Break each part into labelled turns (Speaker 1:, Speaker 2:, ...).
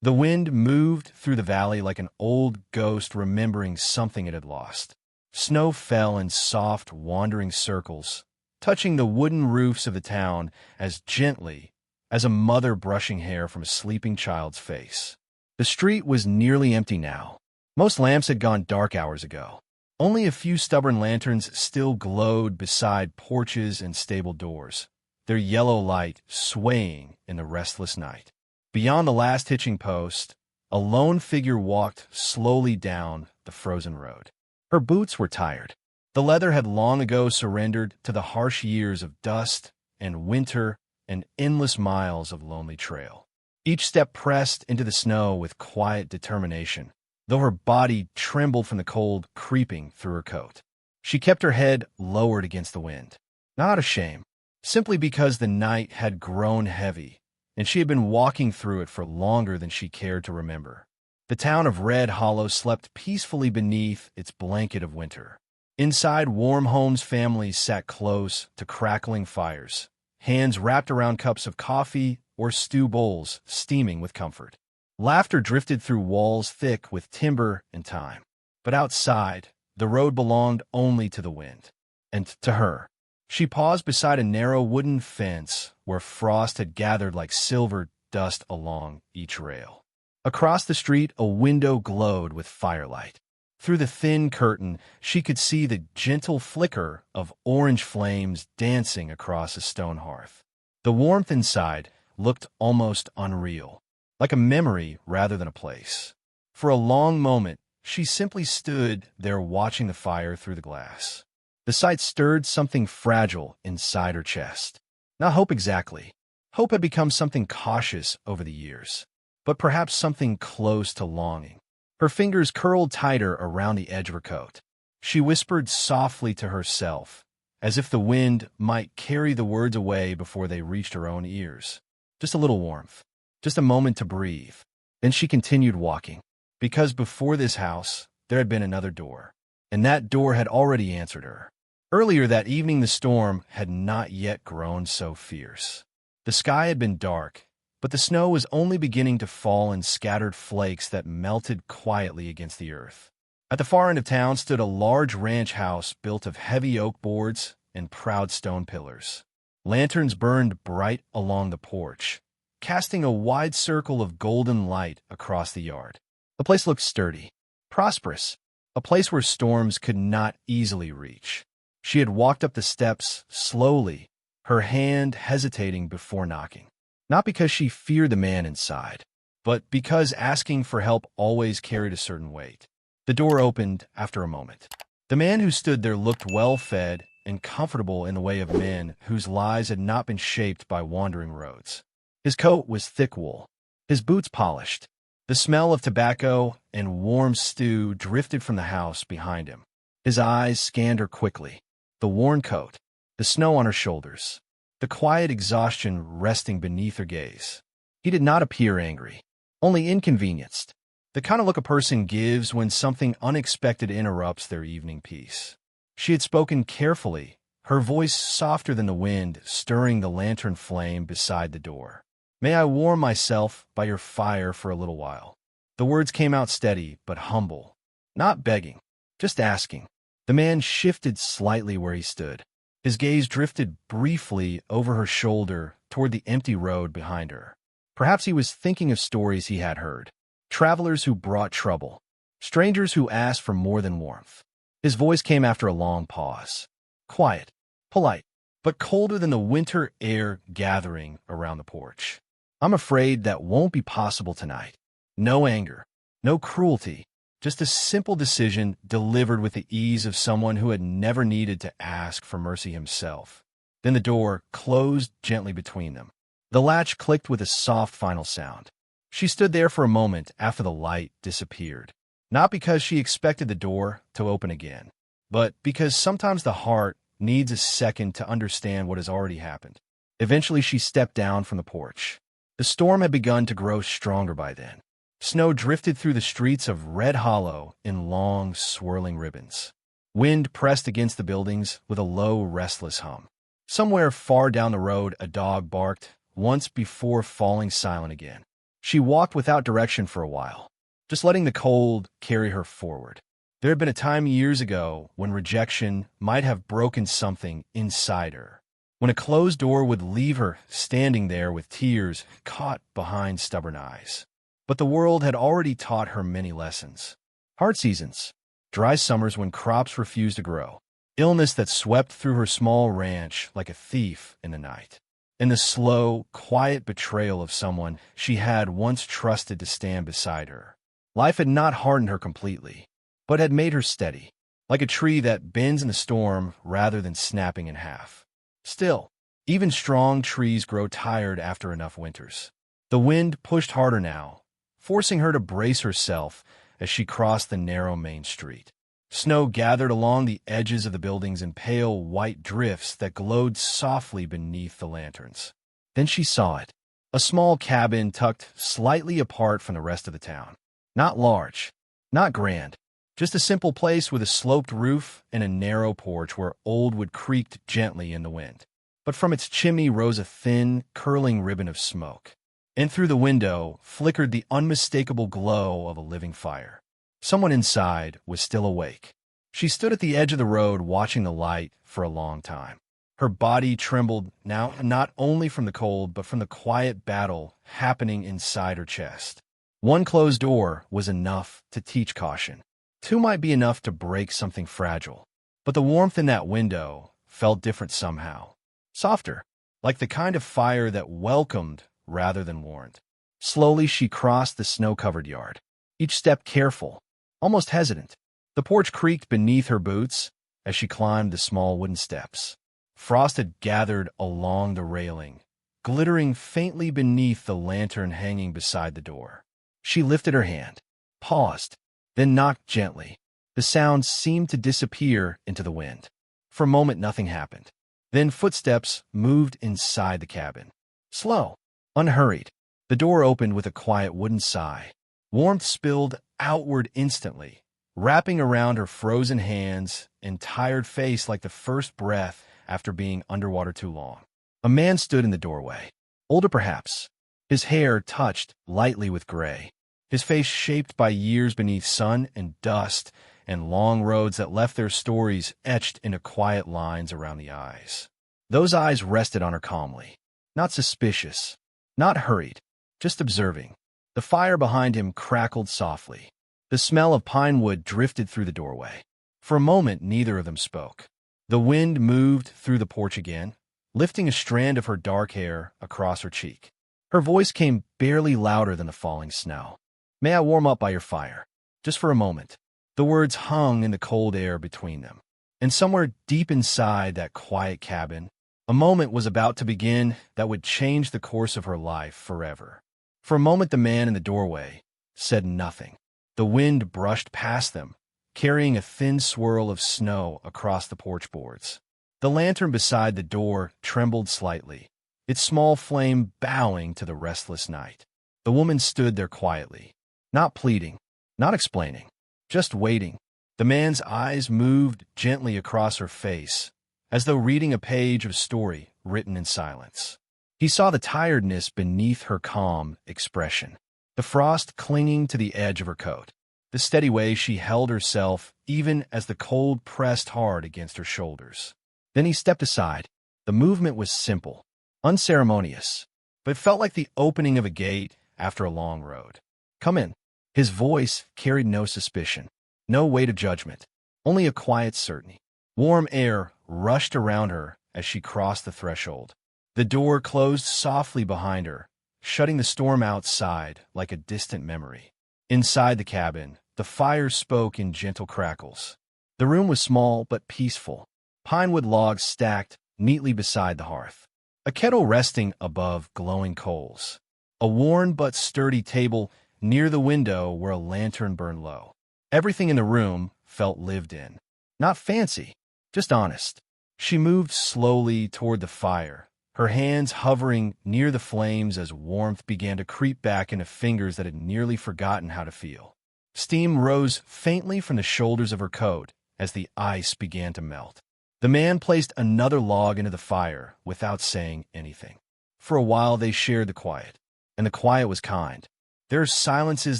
Speaker 1: The wind moved through the valley like an old ghost remembering something it had lost. Snow fell in soft, wandering circles, touching the wooden roofs of the town as gently as a mother brushing hair from a sleeping child's face. The street was nearly empty now. Most lamps had gone dark hours ago. Only a few stubborn lanterns still glowed beside porches and stable doors, their yellow light swaying in the restless night. Beyond the last hitching post, a lone figure walked slowly down the frozen road. Her boots were tired. The leather had long ago surrendered to the harsh years of dust and winter and endless miles of lonely trail. Each step pressed into the snow with quiet determination, though her body trembled from the cold creeping through her coat. She kept her head lowered against the wind, not out of shame, simply because the night had grown heavy, and she had been walking through it for longer than she cared to remember. The town of Red Hollow slept peacefully beneath its blanket of winter. Inside warm homes, families sat close to crackling fires, hands wrapped around cups of coffee or stew bowls steaming with comfort. Laughter drifted through walls thick with timber and time. But outside, the road belonged only to the wind, and to her. She paused beside a narrow wooden fence where frost had gathered like silver dust along each rail. Across the street, a window glowed with firelight. Through the thin curtain, she could see the gentle flicker of orange flames dancing across a stone hearth. The warmth inside looked almost unreal, like a memory rather than a place. For a long moment, she simply stood there watching the fire through the glass. The sight stirred something fragile inside her chest. Not hope exactly. Hope had become something cautious over the years, but perhaps something close to longing. Her fingers curled tighter around the edge of her coat. She whispered softly to herself, as if the wind might carry the words away before they reached her own ears. Just a little warmth. Just a moment to breathe. Then she continued walking, because before this house, there had been another door, and that door had already answered her. Earlier that evening, the storm had not yet grown so fierce. The sky had been dark, but the snow was only beginning to fall in scattered flakes that melted quietly against the earth. At the far end of town stood a large ranch house built of heavy oak boards and proud stone pillars. Lanterns burned bright along the porch, casting a wide circle of golden light across the yard. The place looked sturdy, prosperous, a place where storms could not easily reach. She had walked up the steps slowly, her hand hesitating before knocking. Not because she feared the man inside, but because asking for help always carried a certain weight. The door opened after a moment. The man who stood there looked well-fed and comfortable in the way of men whose lives had not been shaped by wandering roads. His coat was thick wool, his boots polished. The smell of tobacco and warm stew drifted from the house behind him. His eyes scanned her quickly. The worn coat, the snow on her shoulders, the quiet exhaustion resting beneath her gaze. He did not appear angry, only inconvenienced, the kind of look a person gives when something unexpected interrupts their evening peace. She had spoken carefully, her voice softer than the wind stirring the lantern flame beside the door. "May I warm myself by your fire for a little while?" The words came out steady but humble, not begging, just asking. The man shifted slightly where he stood. His gaze drifted briefly over her shoulder toward the empty road behind her. Perhaps he was thinking of stories he had heard. Travelers who brought trouble. Strangers who asked for more than warmth. His voice came after a long pause. Quiet, polite, but colder than the winter air gathering around the porch. "I'm afraid that won't be possible tonight." No anger, no cruelty. Just a simple decision delivered with the ease of someone who had never needed to ask for mercy himself. Then the door closed gently between them. The latch clicked with a soft final sound. She stood there for a moment after the light disappeared. Not because she expected the door to open again, but because sometimes the heart needs a second to understand what has already happened. Eventually she stepped down from the porch. The storm had begun to grow stronger by then. Snow drifted through the streets of Red Hollow in long, swirling ribbons. Wind pressed against the buildings with a low, restless hum. Somewhere far down the road, a dog barked, once before falling silent again. She walked without direction for a while, just letting the cold carry her forward. There had been a time years ago when rejection might have broken something inside her, when a closed door would leave her standing there with tears caught behind stubborn eyes. But the world had already taught her many lessons. Hard seasons, dry summers when crops refused to grow, illness that swept through her small ranch like a thief in the night, and the slow, quiet betrayal of someone she had once trusted to stand beside her. Life had not hardened her completely, but had made her steady, like a tree that bends in the storm rather than snapping in half. Still, even strong trees grow tired after enough winters. The wind pushed harder now, forcing her to brace herself as she crossed the narrow main street. Snow gathered along the edges of the buildings in pale white drifts that glowed softly beneath the lanterns. Then she saw it, a small cabin tucked slightly apart from the rest of the town. Not large, not grand, just a simple place with a sloped roof and a narrow porch where old wood creaked gently in the wind. But from its chimney rose a thin, curling ribbon of smoke, and through the window flickered the unmistakable glow of a living fire. Someone inside was still awake. She stood at the edge of the road watching the light for a long time. Her body trembled now not only from the cold but from the quiet battle happening inside her chest. One closed door was enough to teach caution. Two might be enough to break something fragile. But the warmth in that window felt different somehow. Softer, like the kind of fire that welcomed rather than warned. Slowly she crossed the snow-covered yard, each step careful, almost hesitant. The porch creaked beneath her boots as she climbed the small wooden steps. Frost had gathered along the railing, glittering faintly beneath the lantern hanging beside the door. She lifted her hand, paused, then knocked gently. The sound seemed to disappear into the wind. For a moment nothing happened. Then footsteps moved inside the cabin. Slow, unhurried. The door opened with a quiet wooden sigh. Warmth spilled outward instantly, wrapping around her frozen hands and tired face like the first breath after being underwater too long. A man stood in the doorway, older perhaps, his hair touched lightly with gray, his face shaped by years beneath sun and dust and long roads that left their stories etched into quiet lines around the eyes. Those eyes rested on her calmly, not suspicious, not hurried, just observing. The fire behind him crackled softly. The smell of pine wood drifted through the doorway. For a moment, neither of them spoke. The wind moved through the porch again, lifting a strand of her dark hair across her cheek. Her voice came barely louder than the falling snow. "May I warm up by your fire? Just for a moment." The words hung in the cold air between them. And somewhere deep inside that quiet cabin, a moment was about to begin that would change the course of her life forever. For a moment, the man in the doorway said nothing. The wind brushed past them, carrying a thin swirl of snow across the porch boards. The lantern beside the door trembled slightly, its small flame bowing to the restless night. The woman stood there quietly, not pleading, not explaining, just waiting. The man's eyes moved gently across her face, as though reading a page of story written in silence. He saw the tiredness beneath her calm expression, the frost clinging to the edge of her coat, the steady way she held herself even as the cold pressed hard against her shoulders. Then he stepped aside. The movement was simple, unceremonious, but felt like the opening of a gate after a long road. "Come in." His voice carried no suspicion, no weight of judgment, only a quiet certainty. Warm air rushed around her as she crossed the threshold. The door closed softly behind her, shutting the storm outside like a distant memory. Inside the cabin, the fire spoke in gentle crackles. The room was small but peaceful, pinewood logs stacked neatly beside the hearth, a kettle resting above glowing coals, a worn but sturdy table near the window where a lantern burned low. Everything in the room felt lived in. Not fancy, just honest. She moved slowly toward the fire, her hands hovering near the flames as warmth began to creep back into fingers that had nearly forgotten how to feel. Steam rose faintly from the shoulders of her coat as the ice began to melt. The man placed another log into the fire without saying anything. For a while they shared the quiet, and the quiet was kind. There are silences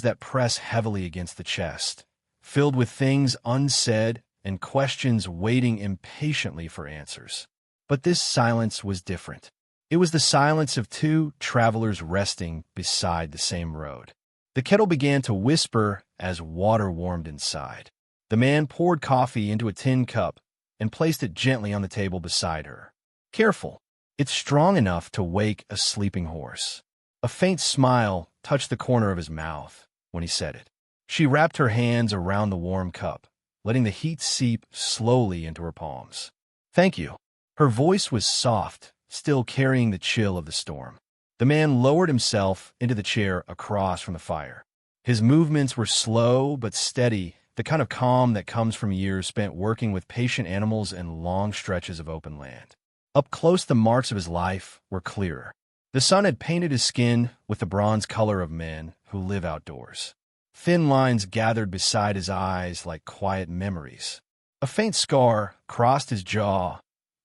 Speaker 1: that press heavily against the chest, filled with things unsaid and questions waiting impatiently for answers. But this silence was different. It was the silence of two travelers resting beside the same road. The kettle began to whisper as water warmed inside. The man poured coffee into a tin cup and placed it gently on the table beside her. Careful. It's strong enough to wake a sleeping horse. A faint smile touched the corner of his mouth when he said it. She wrapped her hands around the warm cup, letting the heat seep slowly into her palms. Thank you. Her voice was soft, still carrying the chill of the storm. The man lowered himself into the chair across from the fire. His movements were slow but steady, the kind of calm that comes from years spent working with patient animals and long stretches of open land. Up close, the marks of his life were clearer. The sun had painted his skin with the bronze color of men who live outdoors. Thin lines gathered beside his eyes like quiet memories. A faint scar crossed his jaw,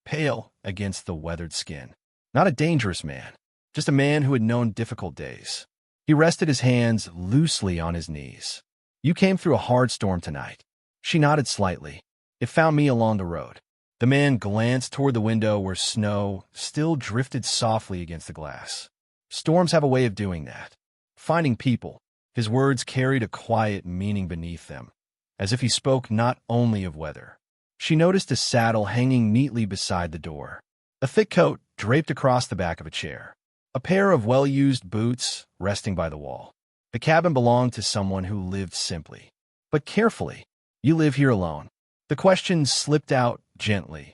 Speaker 1: pale against the weathered skin. Not a dangerous man, just a man who had known difficult days. He rested his hands loosely on his knees. You came through a hard storm tonight. She nodded slightly. It found me along the road. The man glanced toward the window where snow still drifted softly against the glass. Storms have a way of doing that. Finding people. His words carried a quiet meaning beneath them, as if he spoke not only of weather. She noticed a saddle hanging neatly beside the door, a thick coat draped across the back of a chair, a pair of well-used boots resting by the wall. The cabin belonged to someone who lived simply, but carefully. You live here alone. The question slipped out gently,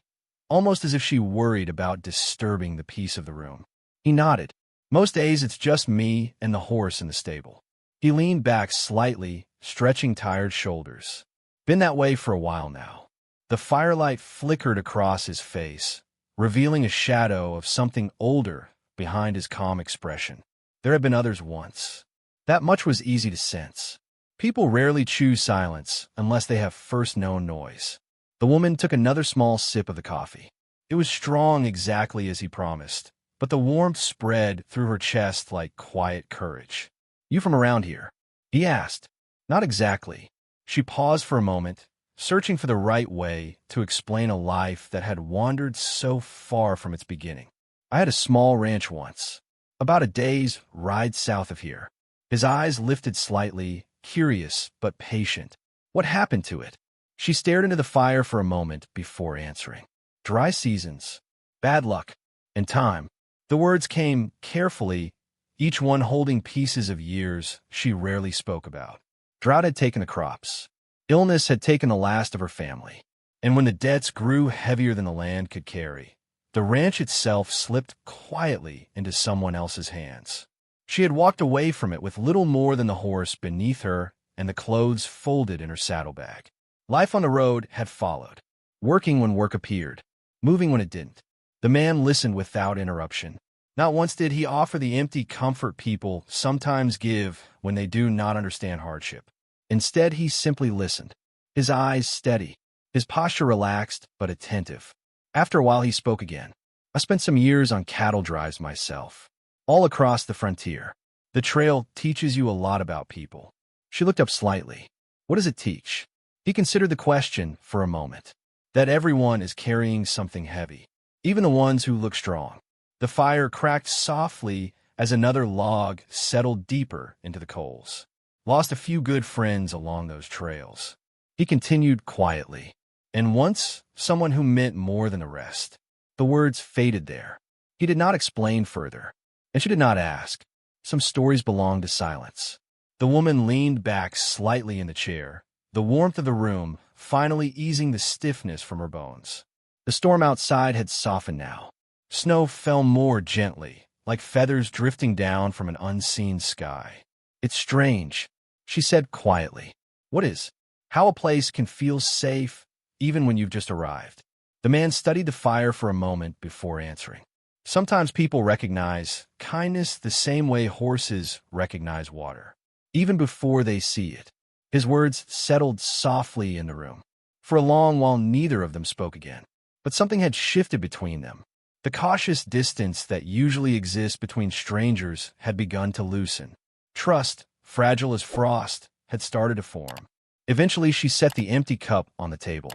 Speaker 1: almost as if she worried about disturbing the peace of the room. He nodded. Most days it's just me and the horse in the stable. He leaned back slightly, stretching tired shoulders. Been that way for a while now. The firelight flickered across his face, revealing a shadow of something older behind his calm expression. There had been others once. That much was easy to sense. People rarely choose silence unless they have first known noise. The woman took another small sip of the coffee. It was strong exactly as he promised, but the warmth spread through her chest like quiet courage. You from around here? He asked. Not exactly. She paused for a moment, searching for the right way to explain a life that had wandered so far from its beginning. I had a small ranch once, about a day's ride south of here. His eyes lifted slightly, curious but patient. What happened to it? She stared into the fire for a moment before answering. Dry seasons, bad luck, and time. The words came carefully, each one holding pieces of years she rarely spoke about. Drought had taken the crops. Illness had taken the last of her family. And when the debts grew heavier than the land could carry, the ranch itself slipped quietly into someone else's hands. She had walked away from it with little more than the horse beneath her and the clothes folded in her saddlebag. Life on the road had followed, working when work appeared, moving when it didn't. The man listened without interruption. Not once did he offer the empty comfort people sometimes give when they do not understand hardship. Instead, he simply listened, his eyes steady, his posture relaxed but attentive. After a while, he spoke again. I spent some years on cattle drives myself, all across the frontier. The trail teaches you a lot about people. She looked up slightly. What does it teach? He considered the question for a moment. That everyone is carrying something heavy, even the ones who look strong. The fire cracked softly as another log settled deeper into the coals. Lost a few good friends along those trails. He continued quietly. And once, someone who meant more than the rest. The words faded there. He did not explain further, and she did not ask. Some stories belonged to silence. The woman leaned back slightly in the chair, the warmth of the room finally easing the stiffness from her bones. The storm outside had softened now. Snow fell more gently, like feathers drifting down from an unseen sky. It's strange, she said quietly. What is? How a place can feel safe even when you've just arrived. The man studied the fire for a moment before answering. Sometimes people recognize kindness the same way horses recognize water, even before they see it. His words settled softly in the room. For a long while, neither of them spoke again. But something had shifted between them. The cautious distance that usually exists between strangers had begun to loosen. Trust, fragile as frost, had started to form. Eventually, she set the empty cup on the table.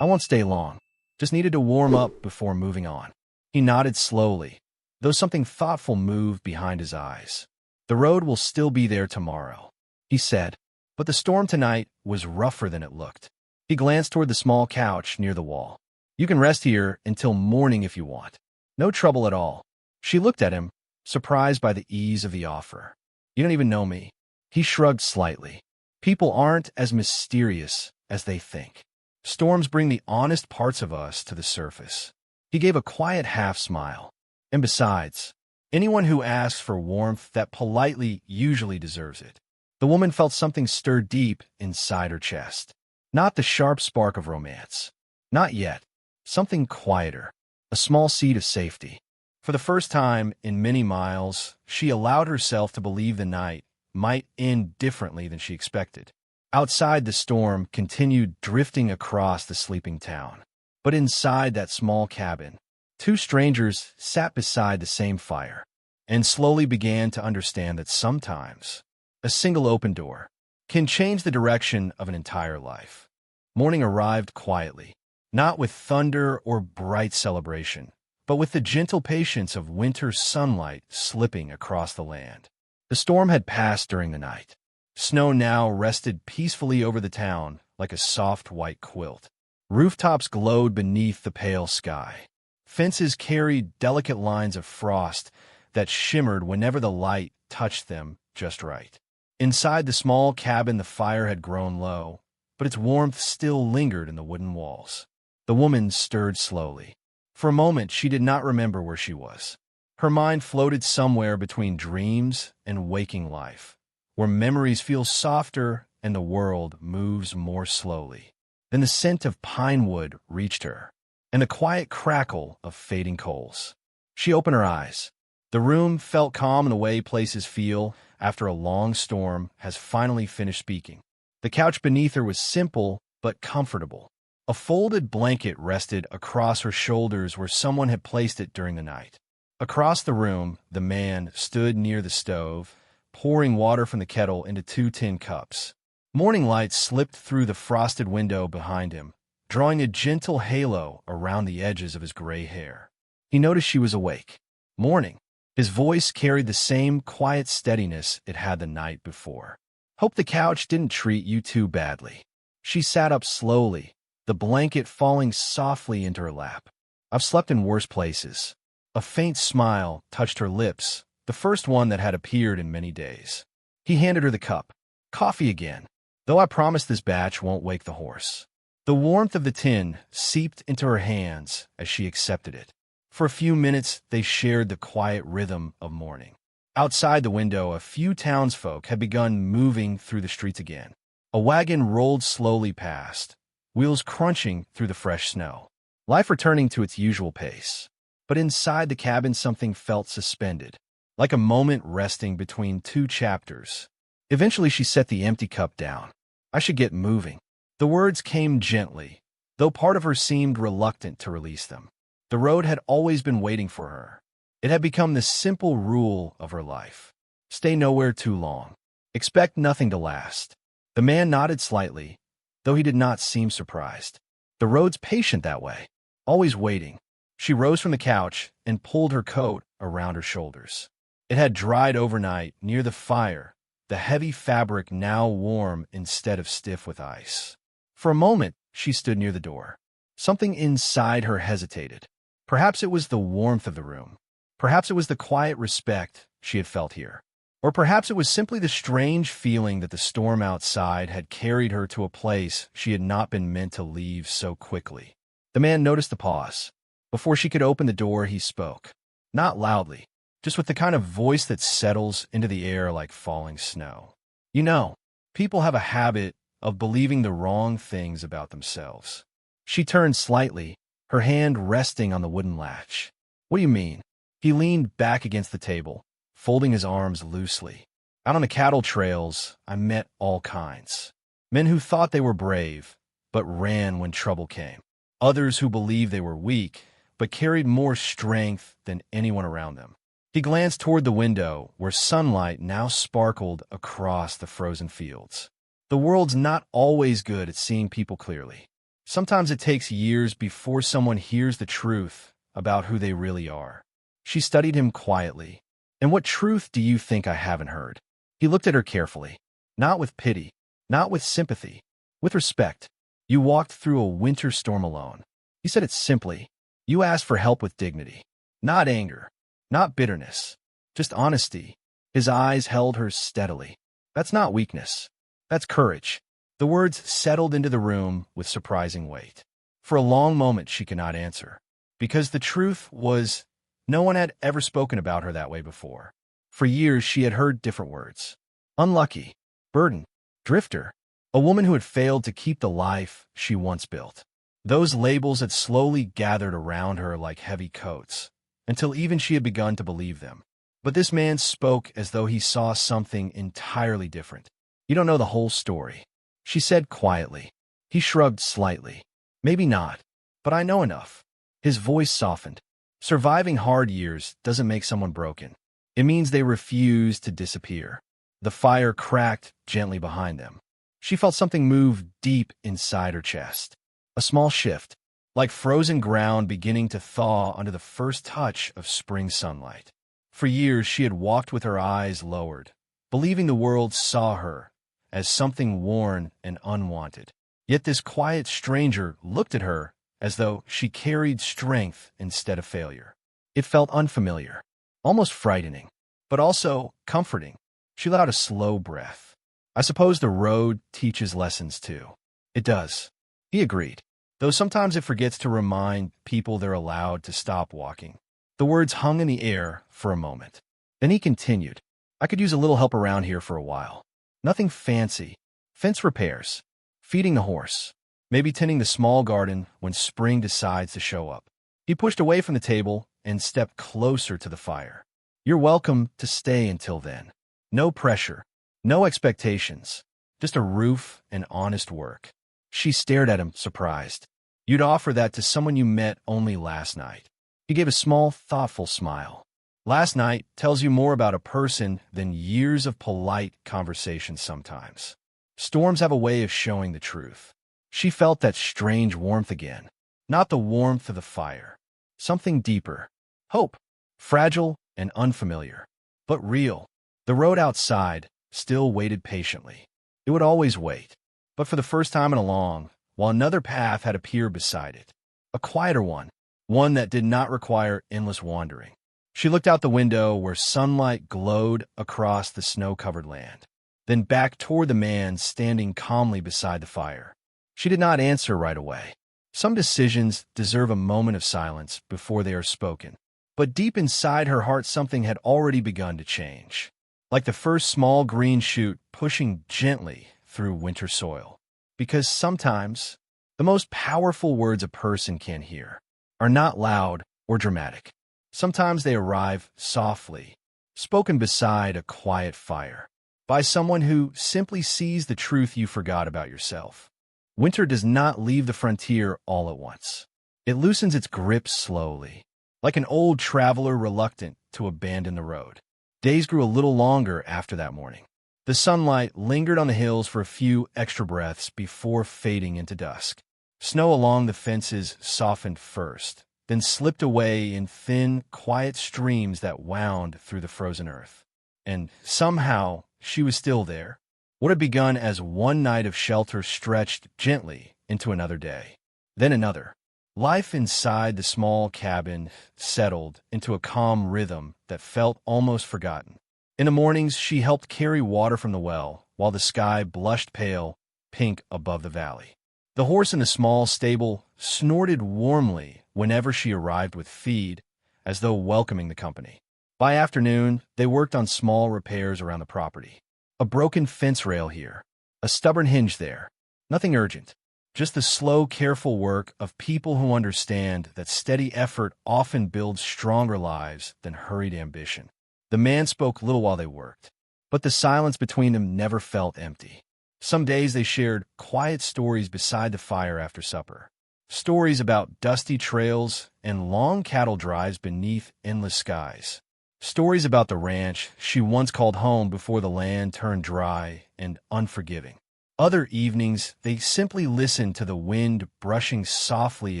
Speaker 1: I won't stay long. Just needed to warm up before moving on. He nodded slowly, though something thoughtful moved behind his eyes. The road will still be there tomorrow, he said, but the storm tonight was rougher than it looked. He glanced toward the small couch near the wall. You can rest here until morning if you want. No trouble at all. She looked at him, surprised by the ease of the offer. You don't even know me. He shrugged slightly. People aren't as mysterious as they think. Storms bring the honest parts of us to the surface. He gave a quiet half-smile. And besides, anyone who asks for warmth that politely usually deserves it. The woman felt something stir deep inside her chest. Not the sharp spark of romance. Not yet. Something quieter. A small seed of safety. For the first time in many miles, she allowed herself to believe the night might end differently than she expected. Outside, the storm continued drifting across the sleeping town. But inside that small cabin, two strangers sat beside the same fire and slowly began to understand that sometimes a single open door can change the direction of an entire life. Morning arrived quietly, not with thunder or bright celebration, but with the gentle patience of winter sunlight slipping across the land. The storm had passed during the night. Snow now rested peacefully over the town like a soft white quilt. Rooftops glowed beneath the pale sky. Fences carried delicate lines of frost that shimmered whenever the light touched them just right. Inside the small cabin, the fire had grown low, but its warmth still lingered in the wooden walls. The woman stirred slowly. For a moment, she did not remember where she was. Her mind floated somewhere between dreams and waking life, where memories feel softer and the world moves more slowly. Then the scent of pine wood reached her, and the quiet crackle of fading coals. She opened her eyes. The room felt calm in the way places feel after a long storm has finally finished speaking. The couch beneath her was simple but comfortable. A folded blanket rested across her shoulders where someone had placed it during the night. Across the room, the man stood near the stove, pouring water from the kettle into 2 tin cups. Morning light slipped through the frosted window behind him, drawing a gentle halo around the edges of his gray hair. He noticed she was awake. Morning. His voice carried the same quiet steadiness it had the night before. Hope the couch didn't treat you too badly. She sat up slowly, the blanket falling softly into her lap. I've slept in worse places. A faint smile touched her lips, the first one that had appeared in many days. He handed her the cup. Coffee again, though I promise this batch won't wake the horse. The warmth of the tin seeped into her hands as she accepted it. For a few minutes, they shared the quiet rhythm of morning. Outside the window, a few townsfolk had begun moving through the streets again. A wagon rolled slowly past, wheels crunching through the fresh snow. Life returning to its usual pace. But inside the cabin, something felt suspended, like a moment resting between 2 chapters. Eventually, she set the empty cup down. I should get moving. The words came gently, though part of her seemed reluctant to release them. The road had always been waiting for her. It had become the simple rule of her life. Stay nowhere too long. Expect nothing to last. The man nodded slightly, though he did not seem surprised. The road's patient that way, always waiting. She rose from the couch and pulled her coat around her shoulders. It had dried overnight near the fire, the heavy fabric now warm instead of stiff with ice. For a moment, she stood near the door. Something inside her hesitated. Perhaps it was the warmth of the room. Perhaps it was the quiet respect she had felt here. Or perhaps it was simply the strange feeling that the storm outside had carried her to a place she had not been meant to leave so quickly. The man noticed the pause. Before she could open the door, he spoke. Not loudly, just with the kind of voice that settles into the air like falling snow. You know, people have a habit of believing the wrong things about themselves. She turned slightly, her hand resting on the wooden latch. What do you mean? He leaned back against the table, folding his arms loosely. Out on the cattle trails, I met all kinds. Men who thought they were brave, but ran when trouble came. Others who believed they were weak, but carried more strength than anyone around them. He glanced toward the window, where sunlight now sparkled across the frozen fields. The world's not always good at seeing people clearly. Sometimes it takes years before someone hears the truth about who they really are. She studied him quietly. And what truth do you think I haven't heard? He looked at her carefully, not with pity, not with sympathy, with respect. You walked through a winter storm alone. He said it simply. You asked for help with dignity, not anger, not bitterness, just honesty. His eyes held her steadily. That's not weakness. That's courage. The words settled into the room with surprising weight. For a long moment she could not answer, because the truth was no one had ever spoken about her that way before. For years she had heard different words. Unlucky, burden, drifter, a woman who had failed to keep the life she once built. Those labels had slowly gathered around her like heavy coats, until even she had begun to believe them. But this man spoke as though he saw something entirely different. You don't know the whole story, she said quietly. He shrugged slightly. Maybe not, but I know enough. His voice softened. Surviving hard years doesn't make someone broken. It means they refuse to disappear. The fire cracked gently behind them. She felt something move deep inside her chest. A small shift, like frozen ground beginning to thaw under the first touch of spring sunlight. For years she had walked with her eyes lowered, believing the world saw her as something worn and unwanted. Yet this quiet stranger looked at her as though she carried strength instead of failure. It felt unfamiliar, almost frightening, but also comforting. She let out a slow breath. I suppose the road teaches lessons too. It does, he agreed, though sometimes it forgets to remind people they're allowed to stop walking. The words hung in the air for a moment. Then he continued, I could use a little help around here for a while. Nothing fancy. Fence repairs. Feeding the horse. Maybe tending the small garden when spring decides to show up. He pushed away from the table and stepped closer to the fire. You're welcome to stay until then. No pressure. No expectations. Just a roof and honest work. She stared at him, surprised. You'd offer that to someone you met only last night. He gave a small, thoughtful smile. Last night tells you more about a person than years of polite conversation sometimes. Storms have a way of showing the truth. She felt that strange warmth again. Not the warmth of the fire. Something deeper. Hope. Fragile and unfamiliar. But real. The road outside still waited patiently. It would always wait. But for the first time in a long, while another path had appeared beside it. A quieter one. One that did not require endless wandering. She looked out the window where sunlight glowed across the snow-covered land, then back toward the man standing calmly beside the fire. She did not answer right away. Some decisions deserve a moment of silence before they are spoken. But deep inside her heart something had already begun to change, like the first small green shoot pushing gently through winter soil. Because sometimes the most powerful words a person can hear are not loud or dramatic. Sometimes they arrive softly, spoken beside a quiet fire, by someone who simply sees the truth you forgot about yourself. Winter does not leave the frontier all at once. It loosens its grip slowly, like an old traveler reluctant to abandon the road. Days grew a little longer after that morning. The sunlight lingered on the hills for a few extra breaths before fading into dusk. Snow along the fences softened first, then slipped away in thin, quiet streams that wound through the frozen earth. And somehow, she was still there. What had begun as one night of shelter stretched gently into another day, then another. Life inside the small cabin settled into a calm rhythm that felt almost forgotten. In the mornings, she helped carry water from the well, while the sky blushed pale pink above the valley. The horse in the small stable snorted warmly whenever she arrived with feed, as though welcoming the company. By afternoon, they worked on small repairs around the property. A broken fence rail here, a stubborn hinge there. Nothing urgent, just the slow, careful work of people who understand that steady effort often builds stronger lives than hurried ambition. The man spoke little while they worked, but the silence between them never felt empty. Some days they shared quiet stories beside the fire after supper. Stories about dusty trails and long cattle drives beneath endless skies. Stories about the ranch she once called home before the land turned dry and unforgiving. Other evenings, they simply listened to the wind brushing softly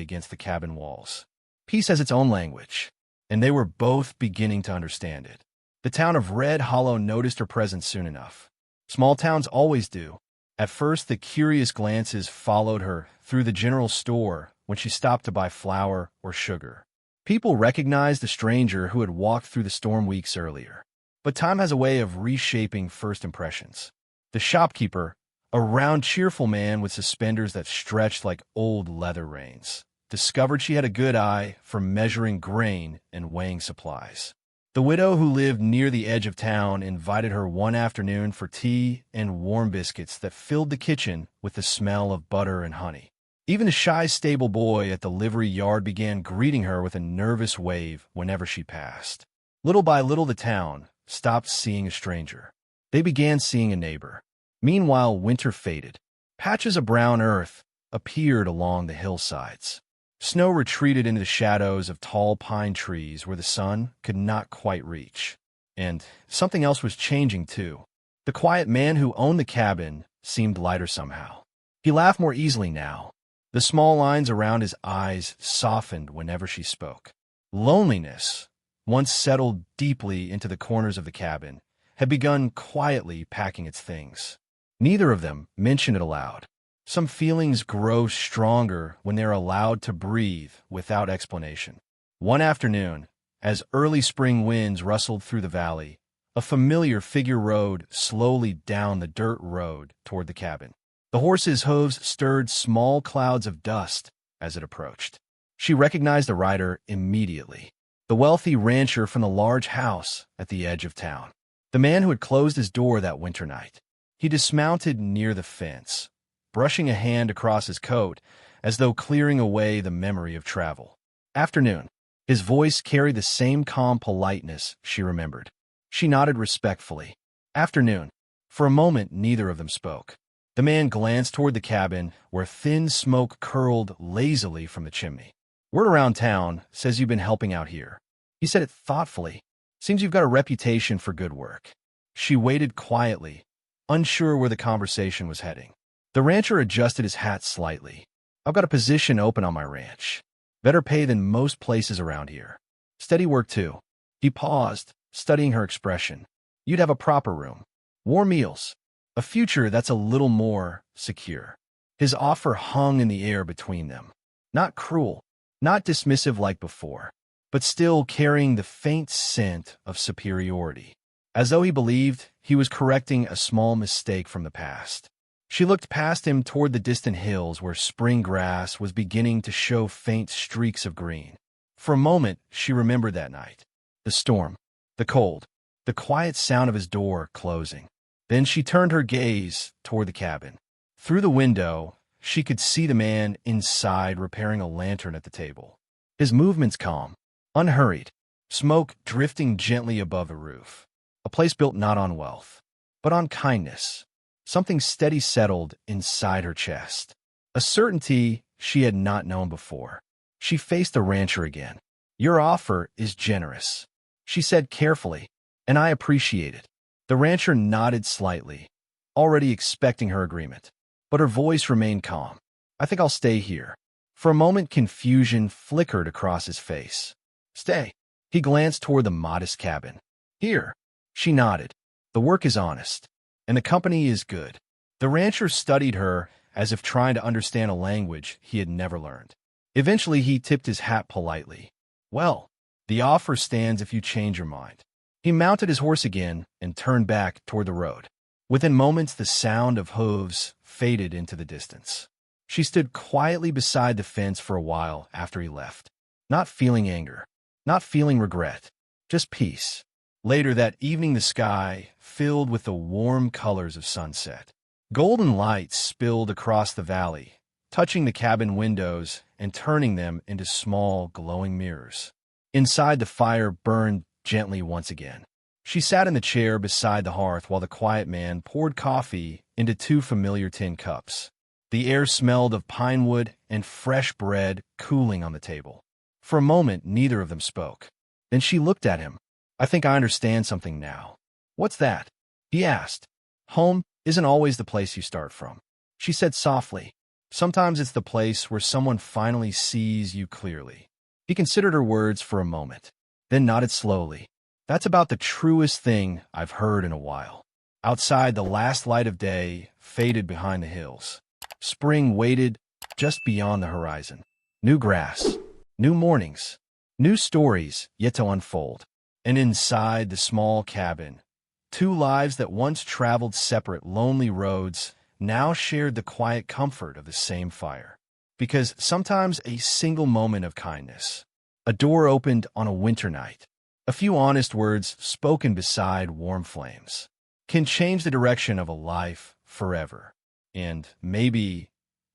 Speaker 1: against the cabin walls. Peace has its own language, and they were both beginning to understand it. The town of Red Hollow noticed her presence soon enough. Small towns always do. At first, the curious glances followed her through the general store when she stopped to buy flour or sugar. People recognized the stranger who had walked through the storm weeks earlier. But time has a way of reshaping first impressions. The shopkeeper, a round, cheerful man with suspenders that stretched like old leather reins, discovered she had a good eye for measuring grain and weighing supplies. The widow who lived near the edge of town invited her one afternoon for tea and warm biscuits that filled the kitchen with the smell of butter and honey. Even the shy stable boy at the livery yard began greeting her with a nervous wave whenever she passed. Little by little, the town stopped seeing a stranger. They began seeing a neighbor. Meanwhile, winter faded. Patches of brown earth appeared along the hillsides. Snow retreated into the shadows of tall pine trees where the sun could not quite reach. And something else was changing, too. The quiet man who owned the cabin seemed lighter somehow. He laughed more easily now. The small lines around his eyes softened whenever she spoke. Loneliness, once settled deeply into the corners of the cabin, had begun quietly packing its things. Neither of them mentioned it aloud. Some feelings grow stronger when they're allowed to breathe without explanation. One afternoon, as early spring winds rustled through the valley, a familiar figure rode slowly down the dirt road toward the cabin. The horse's hooves stirred small clouds of dust as it approached. She recognized the rider immediately, the wealthy rancher from the large house at the edge of town, the man who had closed his door that winter night. He dismounted near the fence, brushing a hand across his coat as though clearing away the memory of travel. Afternoon. His voice carried the same calm politeness she remembered. She nodded respectfully. Afternoon. For a moment, neither of them spoke. The man glanced toward the cabin, where thin smoke curled lazily from the chimney. Word around town says you've been helping out here. He said it thoughtfully. Seems you've got a reputation for good work. She waited quietly, unsure where the conversation was heading. The rancher adjusted his hat slightly. I've got a position open on my ranch. Better pay than most places around here. Steady work, too. He paused, studying her expression. You'd have a proper room. Warm meals. A future that's a little more secure. His offer hung in the air between them. Not cruel, not dismissive like before, but still carrying the faint scent of superiority, as though he believed he was correcting a small mistake from the past. She looked past him toward the distant hills where spring grass was beginning to show faint streaks of green. For a moment, she remembered that night. The storm, the cold, the quiet sound of his door closing. Then she turned her gaze toward the cabin. Through the window, she could see the man inside repairing a lantern at the table. His movements calm, unhurried, smoke drifting gently above the roof. A place built not on wealth, but on kindness. Something steady settled inside her chest. A certainty she had not known before. She faced the rancher again. Your offer is generous, she said carefully, and I appreciate it. The rancher nodded slightly, already expecting her agreement, but her voice remained calm. I think I'll stay here. For a moment, confusion flickered across his face. Stay. He glanced toward the modest cabin. Here. She nodded. The work is honest, and the company is good. The rancher studied her as if trying to understand a language he had never learned. Eventually, he tipped his hat politely. Well, the offer stands if you change your mind. He mounted his horse again and turned back toward the road. Within moments, the sound of hooves faded into the distance. She stood quietly beside the fence for a while after he left, not feeling anger, not feeling regret, just peace. Later that evening, the sky filled with the warm colors of sunset. Golden light spilled across the valley, touching the cabin windows and turning them into small, glowing mirrors. Inside, the fire burned gently once again. She sat in the chair beside the hearth while the quiet man poured coffee into two familiar tin cups. The air smelled of pine wood and fresh bread cooling on the table. For a moment, neither of them spoke. Then she looked at him. "I think I understand something now." "What's that?" he asked. "Home isn't always the place you start from," she said softly. "Sometimes it's the place where someone finally sees you clearly." He considered her words for a moment, then nodded slowly. "That's about the truest thing I've heard in a while." Outside, the last light of day faded behind the hills. Spring waited just beyond the horizon. New grass, new mornings, new stories yet to unfold. And inside the small cabin, two lives that once traveled separate lonely roads now shared the quiet comfort of the same fire. Because sometimes a single moment of kindness, a door opened on a winter night, a few honest words spoken beside warm flames, can change the direction of a life forever. And maybe,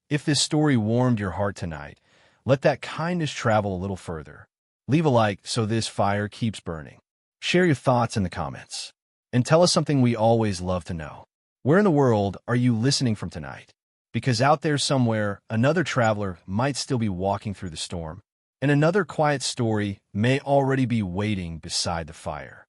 Speaker 1: if this story warmed your heart tonight, let that kindness travel a little further. Leave a like so this fire keeps burning. Share your thoughts in the comments. And tell us something we always love to know. Where in the world are you listening from tonight? Because out there somewhere, another traveler might still be walking through the storm, and another quiet story may already be waiting beside the fire.